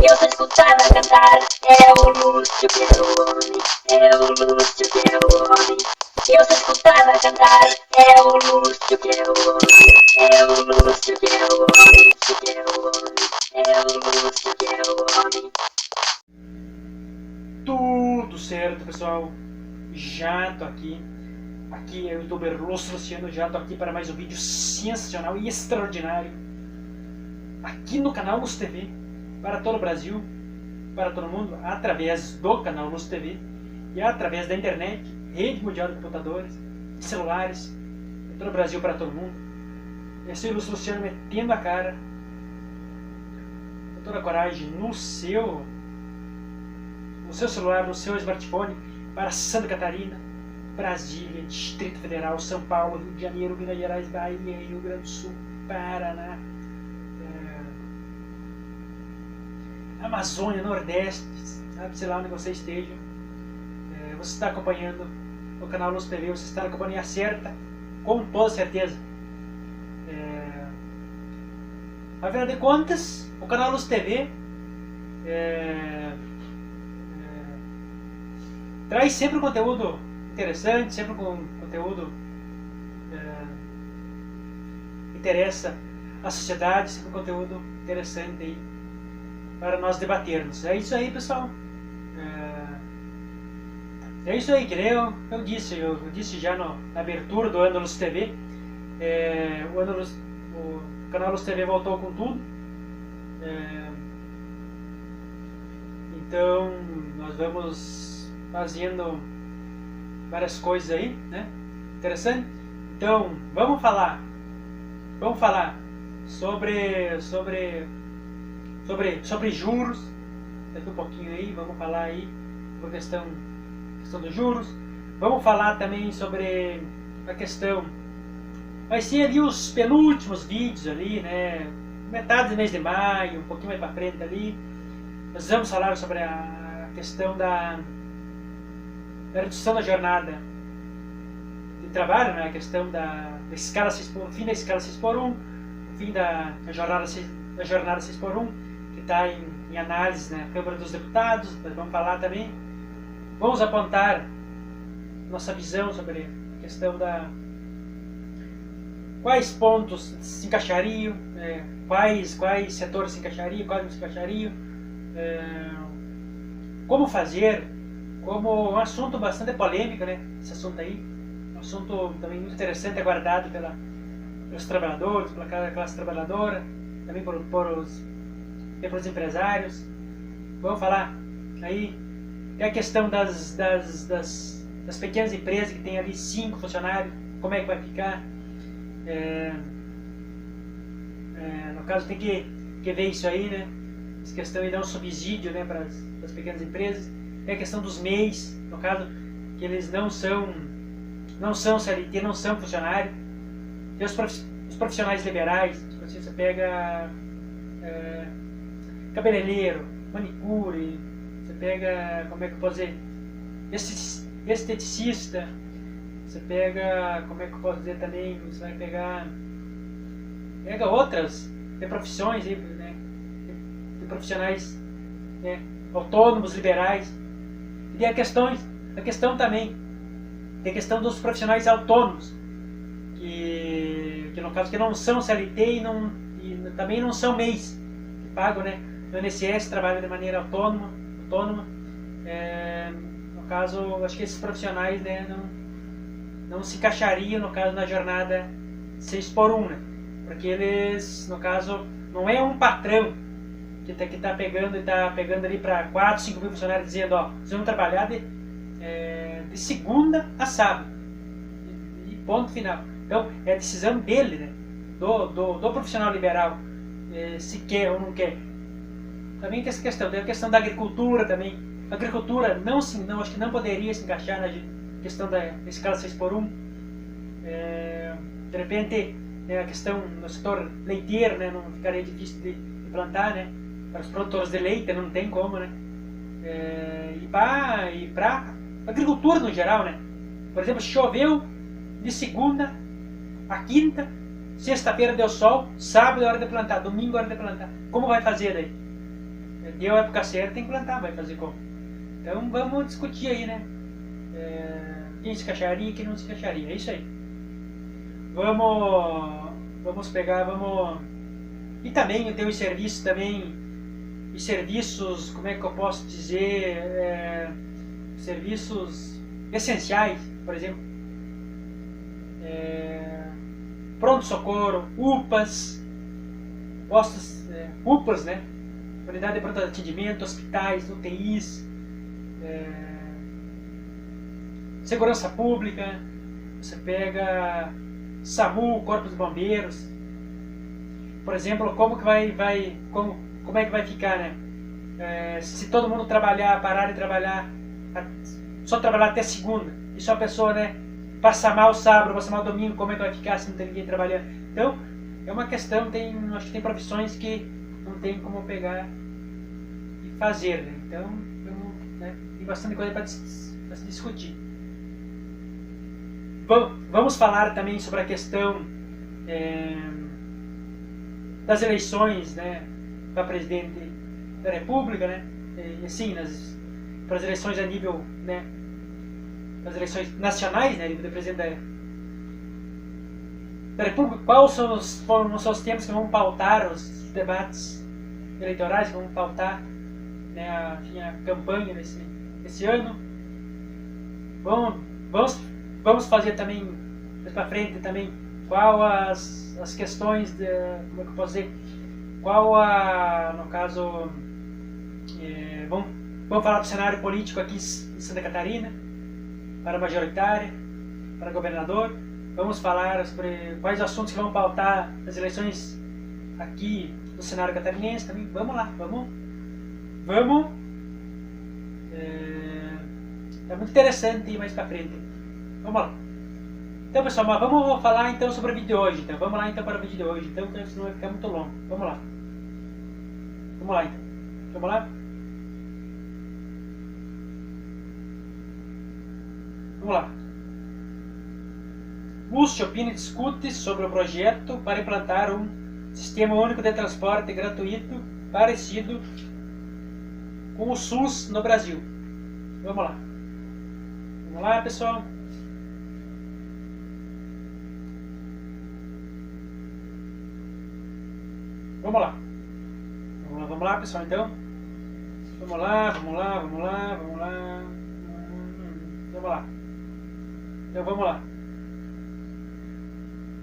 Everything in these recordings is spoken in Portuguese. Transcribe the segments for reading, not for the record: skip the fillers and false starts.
eu sou escutada cantar. É o Lúcio que é o homem, é o Lúcio que é o homem. Eu sou escutada cantar. É o Lúcio que é o homem, é o Lúcio que é o homem, que é o homem, é o Lúcio que é o homem. Tudo certo, pessoal? Já tô aqui. Aqui é o youtuber Lúcio Luciano, já tô aqui para mais um vídeo sensacional e extraordinário aqui no canal Lúcio TV, para todo o Brasil, para todo mundo, através do canal Lúcio TV e através da internet, rede mundial de computadores, celulares, para todo o Brasil, para todo mundo. Eu sou o Lúcio Luciano metendo a cara, com toda a coragem, no seu celular, no seu smartphone, para Santa Catarina, Brasília, Distrito Federal, São Paulo, Rio de Janeiro, Minas Gerais, Bahia, Rio Grande do Sul, Paraná, Amazônia, Nordeste, sabe, sei lá onde você esteja. Você está acompanhando o canal Lúcio TV, você está na companhia certa, com toda certeza. Afinal de contas, o canal Lúcio TV traz sempre um conteúdo interessante, sempre com conteúdo interessa a sociedade, sempre um conteúdo interessante aí para nós debatermos. É isso aí, pessoal. É isso aí, que nem eu disse já na abertura do ano Lúcio TV. O canal Lúcio TV voltou com tudo. Então nós vamos fazendo várias coisas aí, né? Interessante. Então vamos falar sobre juros daqui um pouquinho aí. Vamos falar aí sobre a questão dos juros. Vamos falar também sobre a questão, vai ser ali os penúltimos vídeos ali, né? Metade do mês de maio, um pouquinho mais para frente ali. Nós vamos falar sobre a questão da redução da jornada de trabalho, né? A questão da escala 6 por, fim da escala 6 por 1, fim da jornada 6 por 1, que está em análise na Câmara dos Deputados. Nós vamos falar também. Vamos apontar nossa visão sobre a questão da quais pontos se encaixariam, quais setores se encaixariam, quais não se encaixariam, como fazer, como um assunto bastante polêmico, né? Esse assunto aí, um assunto também muito interessante, aguardado pelos trabalhadores, pela classe trabalhadora, também pelos empresários. Vamos falar aí a questão das pequenas empresas que tem ali 5 funcionários, como é que vai ficar. No caso tem que ver isso aí, né? Essa questão de dar um subsídio, né, para as pequenas empresas. Tem a questão dos MEIs, no caso, que eles não são CLT, não são funcionários. Tem os profissionais liberais, tipo assim, você pega cabeleireiro, manicure, você pega, como é que eu posso dizer, esteticista, você pega, como é que eu posso dizer também, você vai pega outras, tem profissões aí, né? Tem profissionais, né, autônomos, liberais. E tem a questão também, tem a questão dos profissionais autônomos, que no caso que não são CLT e também não são MEIs, que pagam, né, no INSS, trabalham de maneira autônoma. No caso, acho que esses profissionais, né, não se encaixariam, no caso, na jornada 6 por 1, né? Porque eles, no caso, não é um patrão que está pegando ali para 4, 5 mil funcionários dizendo, ó, vocês vão trabalhar de segunda a sábado e ponto final. Então é a decisão dele, né, do profissional liberal, se quer ou não quer. Também tem essa questão, tem a questão da agricultura também. A agricultura acho que não poderia se encaixar na questão da escala 6 por 1. De repente, a questão no setor leiteiro, né, não ficaria difícil de plantar, né, para os produtores de leite, não tem como, né. E para agricultura no geral, né. Por exemplo, choveu de segunda a quinta, sexta-feira deu sol, sábado é hora de plantar, domingo é hora de plantar. Como vai fazer daí? deu a época certa, tem que plantar, vai fazer como? Então vamos discutir aí, né? Quem se encaixaria e quem não se encaixaria, é isso aí. Vamos pegar, E também tem os serviços também, os serviços, como é que eu posso dizer, serviços essenciais, por exemplo, pronto-socorro, UPAs, postos, UPAs, né? Unidade de pronto atendimento, hospitais, UTIs, segurança pública, você pega SAMU, Corpo de Bombeiros, por exemplo, como é que vai ficar, né? Se todo mundo parar de trabalhar, só trabalhar até segunda, e só a pessoa, né, passar mal sábado, passar mal domingo, como é que vai ficar se não tem ninguém trabalhando? Então, é uma questão, acho que tem profissões que não tem como pegar e fazer, né? Então, tem bastante coisa para se discutir. Vamos falar também sobre a questão das eleições, né, para presidente da República, né, assim, para as eleições a nível, né, as eleições nacionais, né, de presidente da República. Quais foram os temas que vão pautar os debates eleitorais, que vão pautar, né, a campanha desse ano. Vamos fazer também, mais para frente também, qual as questões, como é que eu posso dizer, no caso, vamos falar do cenário político aqui em Santa Catarina, para majoritária, para governador. Vamos falar sobre quais assuntos que vão pautar as eleições aqui no cenário catarinense também. Vamos lá, vamos. É muito interessante ir mais para frente. Vamos lá. Então, pessoal, mas vamos falar então sobre o vídeo de hoje. Então, vamos lá então para o vídeo de hoje. Então, senão vai ficar muito longo. Vamos lá. Vamos lá então. Vamos lá? Vamos lá. Múcio opina e discute sobre o projeto para implantar um sistema único de transporte gratuito parecido com o SUS no Brasil. Vamos lá. Vamos lá, pessoal. Vamos lá, pessoal, então. Vamos lá. Então, vamos lá.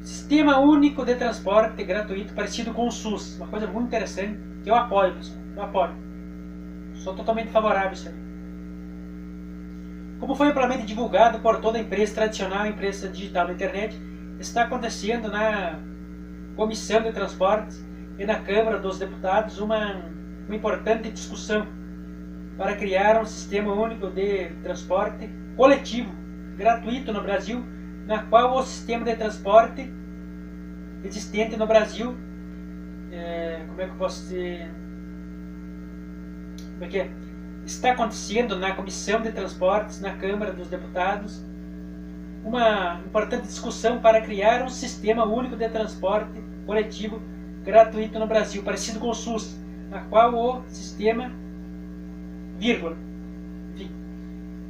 Sistema único de transporte gratuito parecido com o SUS. Uma coisa muito interessante, que eu apoio, pessoal. Eu apoio. Sou totalmente favorável a isso aí. Como foi amplamente divulgado por toda empresa tradicional, empresa digital na internet, está acontecendo na Comissão de Transportes e na Câmara dos Deputados uma importante discussão para criar um sistema único de transporte coletivo gratuito no Brasil, na qual o sistema de transporte existente no Brasil, como é que eu posso dizer, está acontecendo na Comissão de Transportes, na Câmara dos Deputados, uma importante discussão para criar um sistema único de transporte coletivo gratuito no Brasil, parecido com o SUS, na qual o sistema,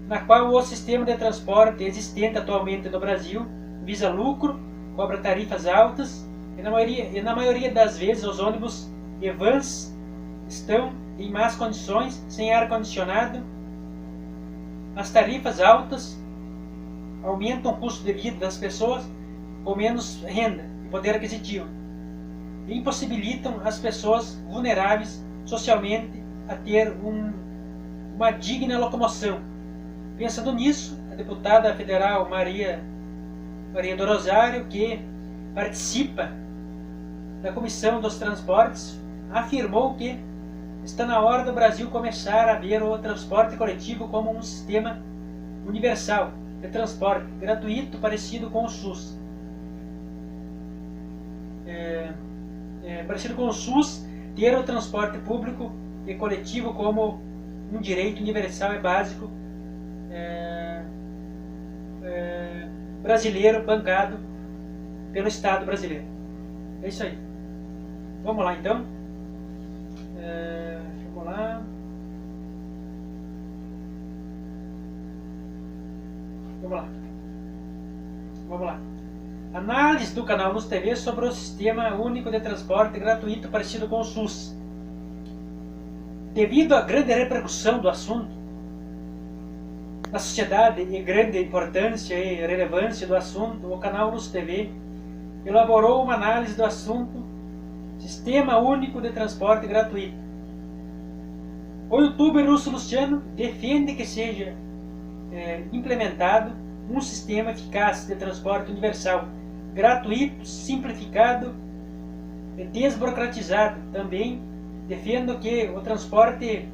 na qual o sistema de transporte existente atualmente no Brasil visa lucro, cobra tarifas altas e na maioria das vezes os ônibus e vans estão em más condições, sem ar-condicionado. As tarifas altas aumentam o custo de vida das pessoas com menos renda e poder aquisitivo e impossibilitam as pessoas vulneráveis socialmente a ter uma digna locomoção. Pensando nisso, a deputada federal Maria do Rosário, que participa da Comissão dos Transportes, afirmou que está na hora do Brasil começar a ver o transporte coletivo como um sistema universal de transporte gratuito parecido com o SUS. Parecido com o SUS, ter o transporte público e coletivo como um direito universal e básico brasileiro, bancado pelo Estado brasileiro. É isso aí. Vamos lá então. Vamos lá. Vamos lá. Análise do canal Luz TV sobre o Sistema Único de Transporte Gratuito parecido com o SUS. Devido à grande repercussão do assunto na sociedade e grande importância e relevância do assunto, o canal Luz TV elaborou uma análise do assunto Sistema Único de Transporte Gratuito. O youtuber Russo Luciano defende que seja implementado um sistema eficaz de transporte universal, gratuito, simplificado e desburocratizado. Também defendo que o transporte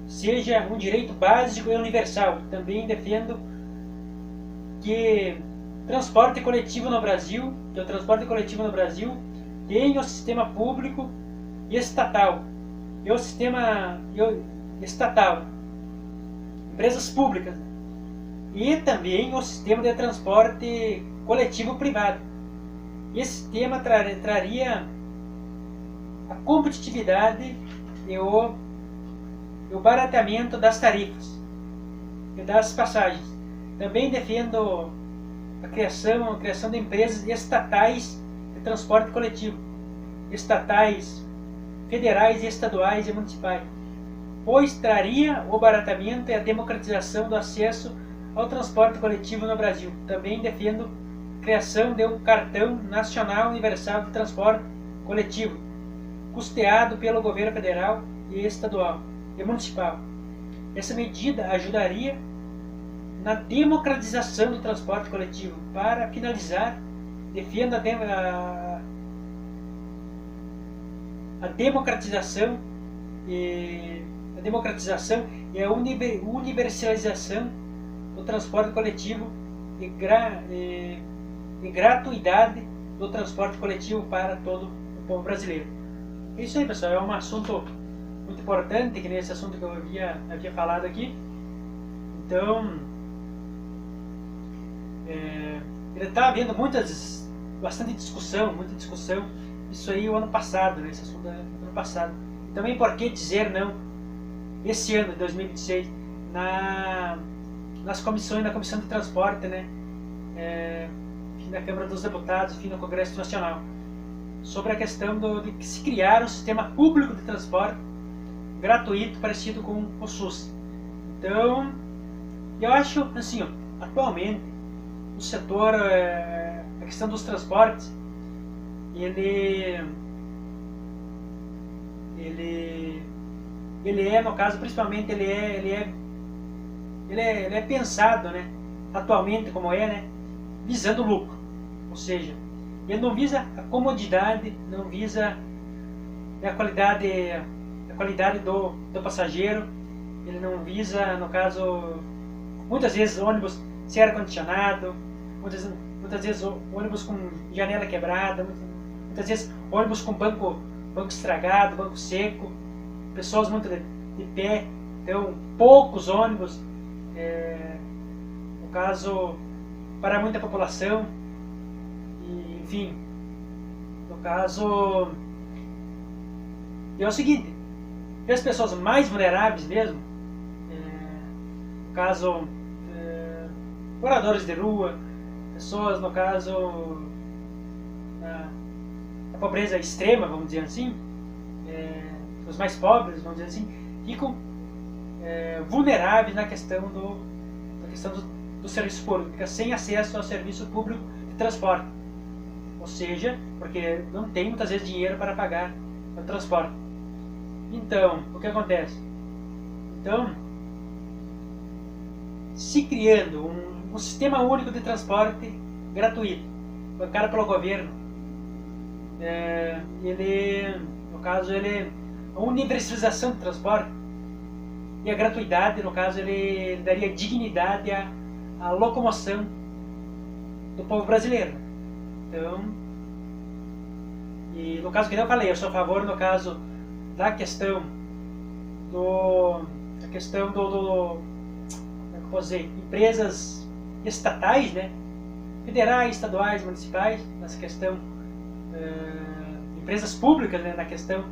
seja um direito básico e universal. Também defendo que o transporte coletivo no Brasil tenha o sistema público e estatal. E o sistema estatal, empresas públicas, e também o sistema de transporte coletivo privado. Esse sistema traria a competitividade e o barateamento das tarifas e das passagens. Também defendo a criação de empresas estatais de transporte coletivo, estatais, federais, estaduais e municipais, pois traria o barateamento e a democratização do acesso ao transporte coletivo no Brasil. Também defendo a criação de um cartão nacional universal de transporte coletivo, custeado pelo governo federal e estadual e municipal. Essa medida ajudaria na democratização do transporte coletivo. Para finalizar, defendo a democratização e a universalização do transporte coletivo e gratuidade do transporte coletivo para todo o povo brasileiro. É isso aí, pessoal. É um assunto muito importante, que nesse assunto que eu havia falado aqui. Então, ele está havendo bastante discussão, muita discussão. Isso aí o ano passado, né? Esse assunto é do ano passado. E também por que dizer não esse ano de 2026 na Comissão de Transporte, né? Na Câmara dos Deputados, no Congresso Nacional, sobre a questão de se criar um sistema público de transporte gratuito parecido com o SUS. Então, eu acho assim, atualmente o setor, a questão dos transportes, ele é, no caso, principalmente ele é pensado, né, atualmente como né, visando lucro. Ou seja, ele não visa a comodidade, não visa a qualidade do passageiro, ele não visa, no caso, muitas vezes ônibus sem ar-condicionado, muitas vezes ônibus com janela quebrada, muitas vezes ônibus com banco estragado, banco seco, pessoas muito de pé, então poucos ônibus, no caso, para muita população, e, enfim, no caso, é o seguinte, as pessoas mais vulneráveis mesmo, no caso, moradores de rua, pessoas, no caso, da pobreza extrema, vamos dizer assim, os mais pobres, vamos dizer assim, ficam vulneráveis na questão do serviço público, fica sem acesso ao serviço público de transporte. Ou seja, porque não tem muitas vezes dinheiro para pagar o transporte. Então, o que acontece? Então, se criando um sistema único de transporte gratuito, bancado pelo governo, no caso, a universalização do transporte e a gratuidade, no caso, ele daria dignidade à locomoção do povo brasileiro. Então, e no caso que eu falei, eu sou a favor, no caso, da questão empresas estatais, né, federais, estaduais, municipais, nessa questão, empresas públicas, né, na questão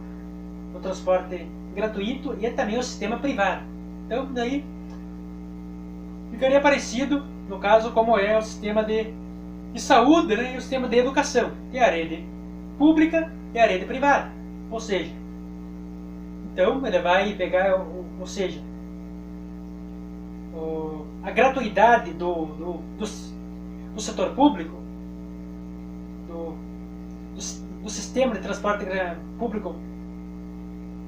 do transporte gratuito e também o sistema privado. Então, daí ficaria parecido, no caso, como é o sistema de saúde, né, e o sistema de educação, que é a rede pública e a rede privada. Ou seja, então ele vai pegar, ou seja, a gratuidade do setor público, do sistema de transporte público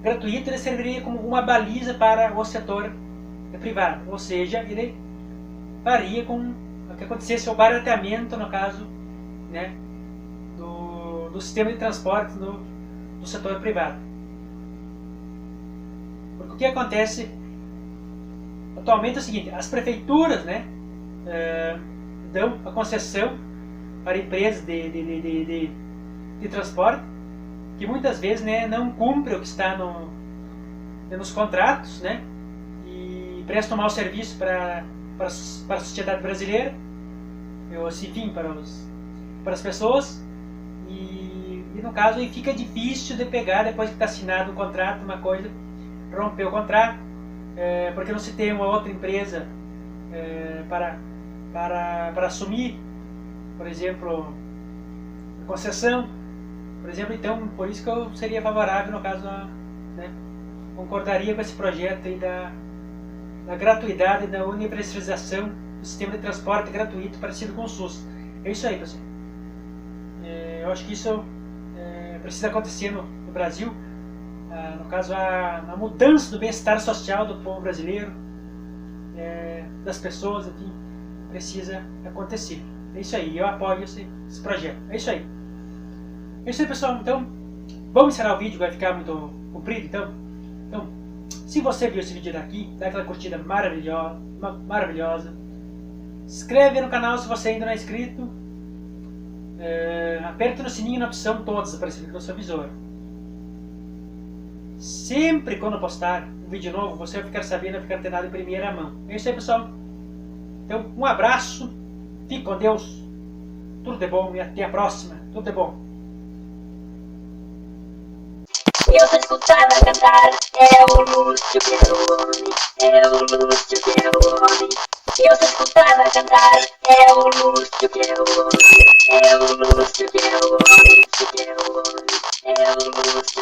gratuito, ele serviria como uma baliza para o setor privado. Ou seja, ele faria com que acontecesse o barateamento, no caso, né, do sistema de transporte do setor privado. Porque o que acontece atualmente é o seguinte: as prefeituras, né, dão a concessão para empresas de transporte que muitas vezes, né, não cumprem o que está nos contratos, né, e prestam mau serviço para a sociedade brasileira, enfim, para as pessoas, e no caso aí fica difícil de pegar, depois que está assinado o contrato, uma coisa, romper o contrato, porque não se tem uma outra empresa para assumir, por exemplo, a concessão, por exemplo. Então, por isso que eu seria favorável, no caso, né, concordaria com esse projeto aí da gratuidade, da universalização do sistema de transporte gratuito parecido com o SUS. É isso aí, pessoal. Eu acho que isso precisa acontecer no Brasil. No caso, a mudança do bem-estar social do povo brasileiro, das pessoas, enfim, precisa acontecer. É isso aí, eu apoio esse projeto. É isso aí. É isso aí, pessoal. Então, vamos encerrar o vídeo, vai ficar muito comprido, então, se você viu esse vídeo daqui, dá aquela curtida maravilhosa. Se inscreve no canal se você ainda não é inscrito. Aperte no sininho na opção todas aparecendo aqui no seu visor. Sempre quando eu postar um vídeo novo, você vai ficar sabendo, vai ficar antenado em primeira mão. É isso aí, pessoal. Então, um abraço, fique com Deus, tudo de bom e até a próxima. Tudo de bom. Eu sou escutada cantar, é o Lúcio Perrone, é o Lúcio Perrone. Eu sou escutada cantar, é o Lúcio Perrone, é o Lúcio Perrone, é o Lúcio